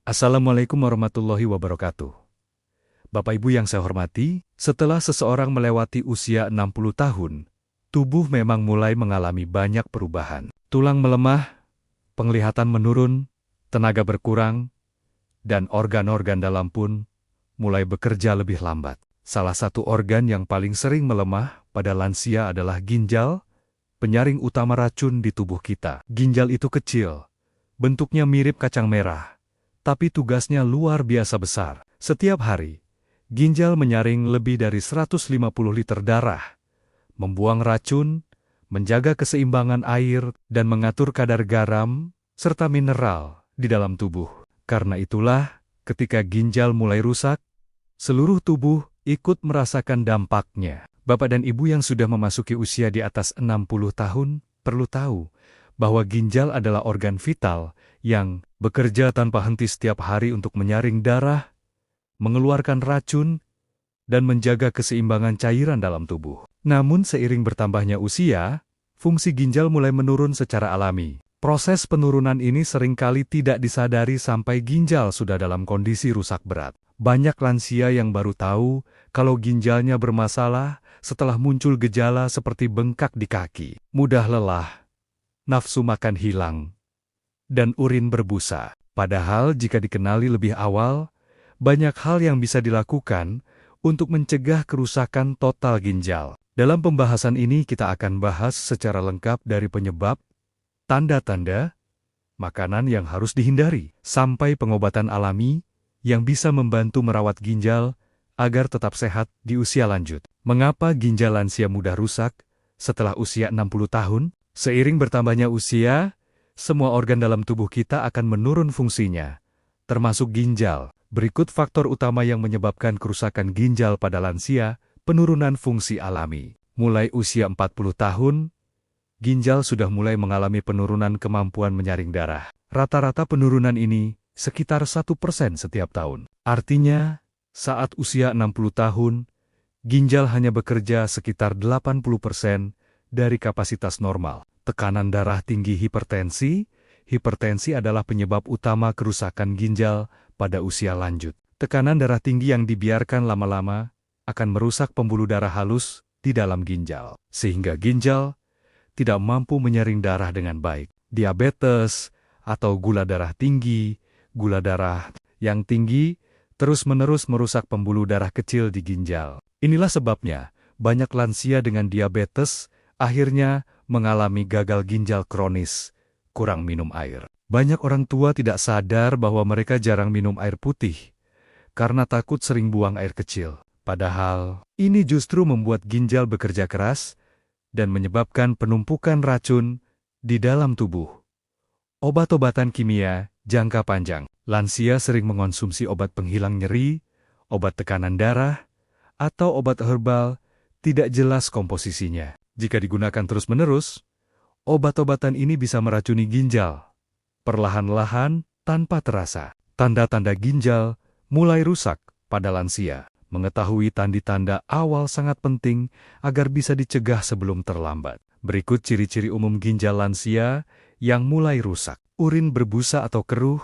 Assalamualaikum warahmatullahi wabarakatuh. Bapak Ibu yang saya hormati, setelah seseorang melewati usia 60 tahun, tubuh memang mulai mengalami banyak perubahan. Tulang melemah, penglihatan menurun, tenaga berkurang, dan organ-organ dalam pun mulai bekerja lebih lambat. Salah satu organ yang paling sering melemah pada lansia adalah ginjal, penyaring utama racun di tubuh kita. Ginjal itu kecil, bentuknya mirip kacang merah, tapi tugasnya luar biasa besar. Setiap hari, ginjal menyaring lebih dari 150 liter darah, membuang racun, menjaga keseimbangan air, dan mengatur kadar garam serta mineral di dalam tubuh. Karena itulah, ketika ginjal mulai rusak, seluruh tubuh ikut merasakan dampaknya. Bapak dan Ibu yang sudah memasuki usia di atas 60 tahun perlu tahu bahwa ginjal adalah organ vital yang bekerja tanpa henti setiap hari untuk menyaring darah, mengeluarkan racun, dan menjaga keseimbangan cairan dalam tubuh. Namun seiring bertambahnya usia, fungsi ginjal mulai menurun secara alami. Proses penurunan ini seringkali tidak disadari sampai ginjal sudah dalam kondisi rusak berat. Banyak lansia yang baru tahu kalau ginjalnya bermasalah setelah muncul gejala seperti bengkak di kaki, mudah lelah, nafsu makan hilang, dan urin berbusa. Padahal jika dikenali lebih awal, banyak hal yang bisa dilakukan untuk mencegah kerusakan total ginjal. Dalam pembahasan ini kita akan bahas secara lengkap dari penyebab, tanda-tanda, makanan yang harus dihindari, sampai pengobatan alami yang bisa membantu merawat ginjal agar tetap sehat di usia lanjut. Mengapa ginjal lansia mudah rusak setelah usia 60 tahun? Seiring bertambahnya usia, semua organ dalam tubuh kita akan menurun fungsinya, termasuk ginjal. Berikut faktor utama yang menyebabkan kerusakan ginjal pada lansia, penurunan fungsi alami. Mulai usia 40 tahun, ginjal sudah mulai mengalami penurunan kemampuan menyaring darah. Rata-rata penurunan ini sekitar 1% setiap tahun. Artinya, saat usia 60 tahun, ginjal hanya bekerja sekitar 80% dari kapasitas normal. Tekanan darah tinggi hipertensi adalah penyebab utama kerusakan ginjal pada usia lanjut. Tekanan darah tinggi yang dibiarkan lama-lama akan merusak pembuluh darah halus di dalam ginjal, sehingga ginjal tidak mampu menyaring darah dengan baik. Diabetes atau gula darah tinggi, gula darah yang tinggi terus-menerus merusak pembuluh darah kecil di ginjal. Inilah sebabnya banyak lansia dengan diabetes akhirnya mengalami gagal ginjal kronis, kurang minum air. Banyak orang tua tidak sadar bahwa mereka jarang minum air putih karena takut sering buang air kecil. Padahal, ini justru membuat ginjal bekerja keras dan menyebabkan penumpukan racun di dalam tubuh. Obat-obatan kimia jangka panjang. Lansia sering mengonsumsi obat penghilang nyeri, obat tekanan darah, atau obat herbal tidak jelas komposisinya. Jika digunakan terus-menerus, obat-obatan ini bisa meracuni ginjal, perlahan-lahan tanpa terasa. Tanda-tanda ginjal mulai rusak pada lansia. Mengetahui tanda-tanda awal sangat penting agar bisa dicegah sebelum terlambat. Berikut ciri-ciri umum ginjal lansia yang mulai rusak. Urin berbusa atau keruh,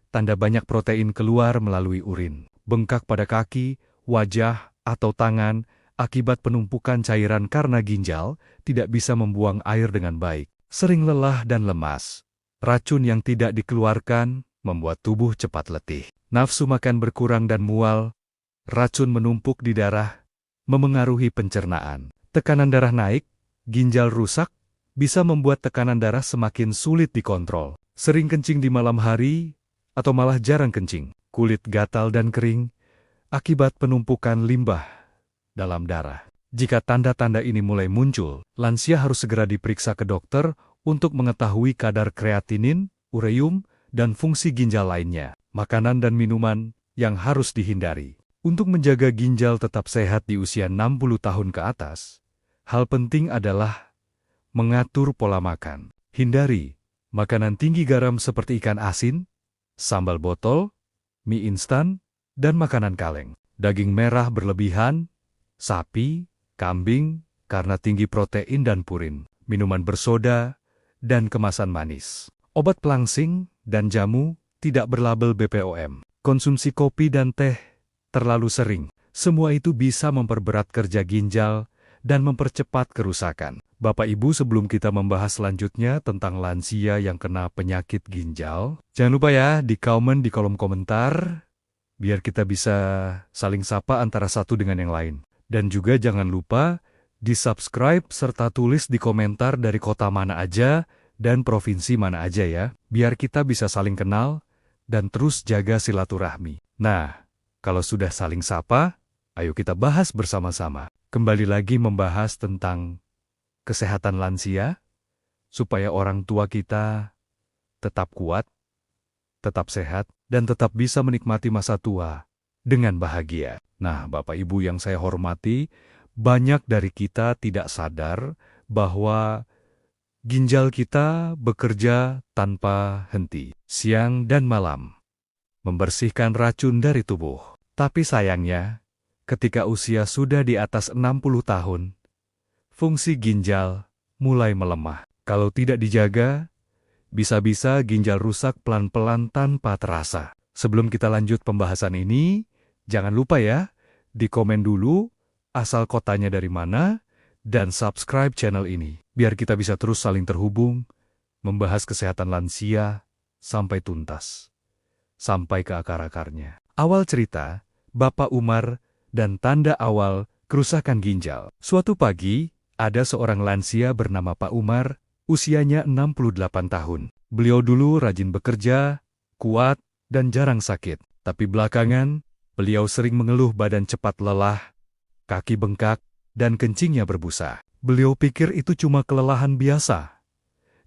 tanda banyak protein keluar melalui urin. Bengkak pada kaki, wajah, atau tangan akibat penumpukan cairan karena ginjal tidak bisa membuang air dengan baik. Sering lelah dan lemas. Racun yang tidak dikeluarkan membuat tubuh cepat letih. Nafsu makan berkurang dan mual. Racun menumpuk di darah, memengaruhi pencernaan. Tekanan darah naik, ginjal rusak, bisa membuat tekanan darah semakin sulit dikontrol. Sering kencing di malam hari, atau malah jarang kencing. Kulit gatal dan kering, akibat penumpukan limbah dalam darah. Jika tanda-tanda ini mulai muncul, lansia harus segera diperiksa ke dokter untuk mengetahui kadar kreatinin, ureum, dan fungsi ginjal lainnya. Makanan dan minuman yang harus dihindari. Untuk menjaga ginjal tetap sehat di usia 60 tahun ke atas, hal penting adalah mengatur pola makan. Hindari makanan tinggi garam seperti ikan asin, sambal botol, mie instan, dan makanan kaleng. Daging merah berlebihan, sapi, kambing, karena tinggi protein dan purin. Minuman bersoda, dan kemasan manis. Obat pelangsing dan jamu tidak berlabel BPOM, konsumsi kopi dan teh terlalu sering. Semua itu bisa memperberat kerja ginjal dan mempercepat kerusakan. Bapak Ibu, sebelum kita membahas selanjutnya tentang lansia yang kena penyakit ginjal, jangan lupa ya di kolom komentar, biar kita bisa saling sapa antara satu dengan yang lain. Dan juga jangan lupa di-subscribe serta tulis di komentar dari kota mana aja dan provinsi mana aja ya, biar kita bisa saling kenal dan terus jaga silaturahmi. Nah, kalau sudah saling sapa, ayo kita bahas bersama-sama. Kembali lagi membahas tentang kesehatan lansia, supaya orang tua kita tetap kuat, tetap sehat, dan tetap bisa menikmati masa tua dengan bahagia. Nah, Bapak Ibu yang saya hormati, banyak dari kita tidak sadar bahwa ginjal kita bekerja tanpa henti, siang dan malam, membersihkan racun dari tubuh. Tapi sayangnya, ketika usia sudah di atas 60 tahun, fungsi ginjal mulai melemah. Kalau tidak dijaga, bisa-bisa ginjal rusak pelan-pelan tanpa terasa. Sebelum kita lanjut pembahasan ini, jangan lupa ya, di komen dulu asal kotanya dari mana, dan subscribe channel ini, biar kita bisa terus saling terhubung, membahas kesehatan lansia sampai tuntas, sampai ke akar-akarnya. Awal cerita, Bapak Umar dan tanda awal kerusakan ginjal. Suatu pagi, ada seorang lansia bernama Pak Umar, usianya 68 tahun. Beliau dulu rajin bekerja, kuat, dan jarang sakit. Tapi belakangan, beliau sering mengeluh badan cepat lelah, kaki bengkak, dan kencingnya berbusa. Beliau pikir itu cuma kelelahan biasa.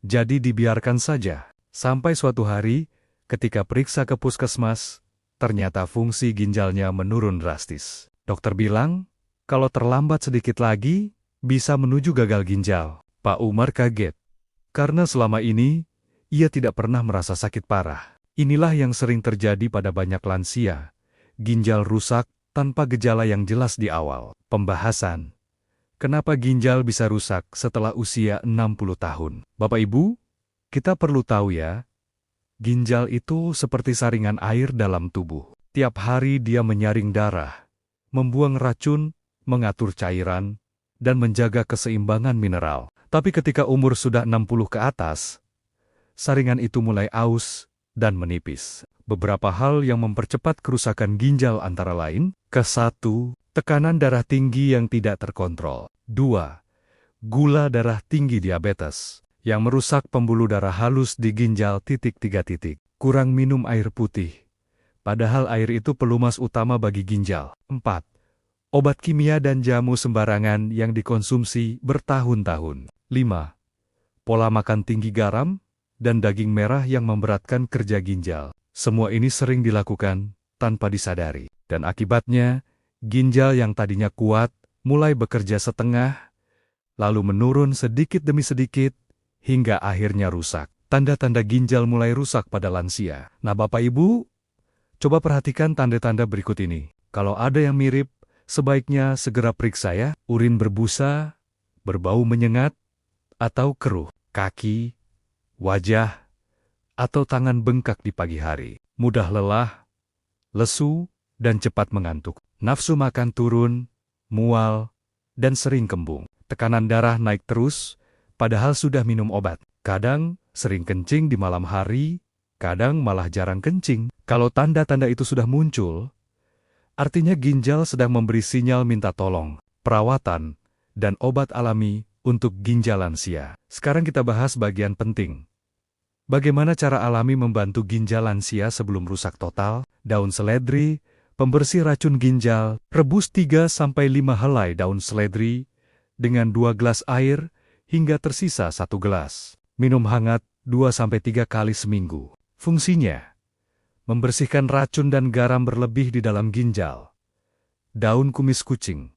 Jadi dibiarkan saja. Sampai suatu hari, ketika periksa ke puskesmas, ternyata fungsi ginjalnya menurun drastis. Dokter bilang, kalau terlambat sedikit lagi, bisa menuju gagal ginjal. Pak Umar kaget. Karena selama ini, ia tidak pernah merasa sakit parah. Inilah yang sering terjadi pada banyak lansia. Ginjal rusak tanpa gejala yang jelas di awal. Pembahasan. Kenapa ginjal bisa rusak setelah usia 60 tahun? Bapak Ibu, kita perlu tahu ya, ginjal itu seperti saringan air dalam tubuh. Tiap hari dia menyaring darah, membuang racun, mengatur cairan, dan menjaga keseimbangan mineral. Tapi ketika umur sudah 60 ke atas, saringan itu mulai aus dan menipis. Beberapa hal yang mempercepat kerusakan ginjal antara lain, ke-1, tekanan darah tinggi yang tidak terkontrol. 2. Gula darah tinggi diabetes, yang merusak pembuluh darah halus di ginjal. 3. Kurang minum air putih, padahal air itu pelumas utama bagi ginjal. 4. Obat kimia dan jamu sembarangan yang dikonsumsi bertahun-tahun. 5. Pola makan tinggi garam dan daging merah yang memberatkan kerja ginjal. Semua ini sering dilakukan tanpa disadari, dan akibatnya ginjal yang tadinya kuat mulai bekerja setengah, lalu menurun sedikit demi sedikit, hingga akhirnya rusak. Tanda-tanda ginjal mulai rusak pada lansia. Nah, Bapak Ibu, coba perhatikan tanda-tanda berikut ini. Kalau ada yang mirip, sebaiknya segera periksa ya. Urin berbusa, berbau menyengat, atau keruh. Kaki, wajah, atau tangan bengkak di pagi hari. Mudah lelah, lesu, dan cepat mengantuk. Nafsu makan turun, mual, dan sering kembung. Tekanan darah naik terus, padahal sudah minum obat. Kadang sering kencing di malam hari, kadang malah jarang kencing. Kalau tanda-tanda itu sudah muncul, artinya ginjal sedang memberi sinyal minta tolong, perawatan, dan obat alami untuk ginjal lansia. Sekarang kita bahas bagian penting. Bagaimana cara alami membantu ginjal lansia sebelum rusak total? Daun seledri, pembersih racun ginjal. Rebus 3-5 helai daun seledri dengan 2 gelas air hingga tersisa 1 gelas. Minum hangat 2-3 kali seminggu. Fungsinya, membersihkan racun dan garam berlebih di dalam ginjal. Daun kumis kucing,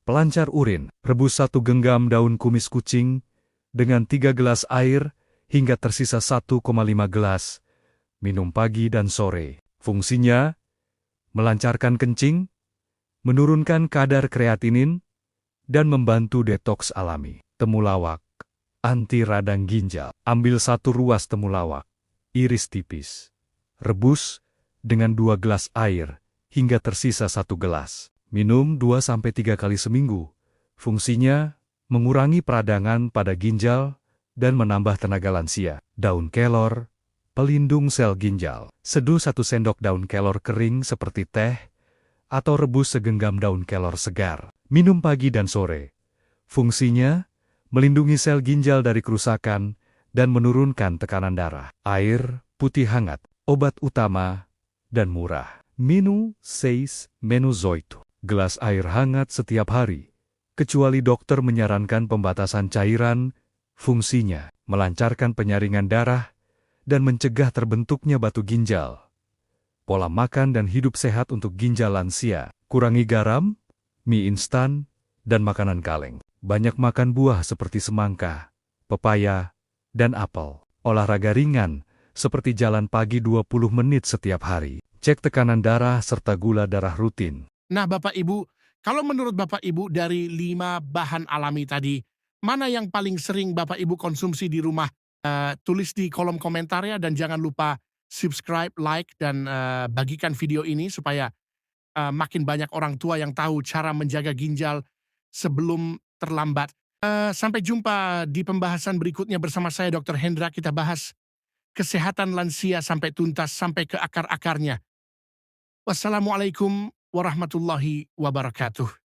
pelancar urin. Rebus 1 genggam daun kumis kucing dengan 3 gelas air hingga tersisa 1,5 gelas. Minum pagi dan sore. Fungsinya, melancarkan kencing, menurunkan kadar kreatinin, dan membantu detoks alami. Temulawak, anti radang ginjal. Ambil 1 ruas temulawak, iris tipis, Rebus dengan 2 gelas air hingga tersisa 1 gelas. Minum 2-3 kali seminggu. Fungsinya mengurangi peradangan pada ginjal dan menambah tenaga lansia. Daun kelor, pelindung sel ginjal. Seduh 1 sendok daun kelor kering seperti teh atau rebus segenggam daun kelor segar. Minum pagi dan sore. Fungsinya melindungi sel ginjal dari kerusakan dan menurunkan tekanan darah. Air putih hangat, obat utama dan murah. Minu 6 Menuzoito. Gelas air hangat setiap hari. Kecuali dokter menyarankan pembatasan cairan, fungsinya melancarkan penyaringan darah dan mencegah terbentuknya batu ginjal. Pola makan dan hidup sehat untuk ginjal lansia. Kurangi garam, mie instan, dan makanan kaleng. Banyak makan buah seperti semangka, pepaya, dan apel. Olahraga ringan, seperti jalan pagi 20 menit setiap hari. Cek tekanan darah serta gula darah rutin. Nah, Bapak Ibu, kalau menurut Bapak Ibu dari 5 bahan alami tadi, mana yang paling sering Bapak Ibu konsumsi di rumah? Tulis di kolom komentar ya, dan jangan lupa subscribe, like, dan bagikan video ini supaya makin banyak orang tua yang tahu cara menjaga ginjal sebelum terlambat. Sampai jumpa di pembahasan berikutnya bersama saya Dr. Hendra. Kita bahas kesehatan lansia sampai tuntas, sampai ke akar-akarnya. Wassalamualaikum warahmatullahi wabarakatuh.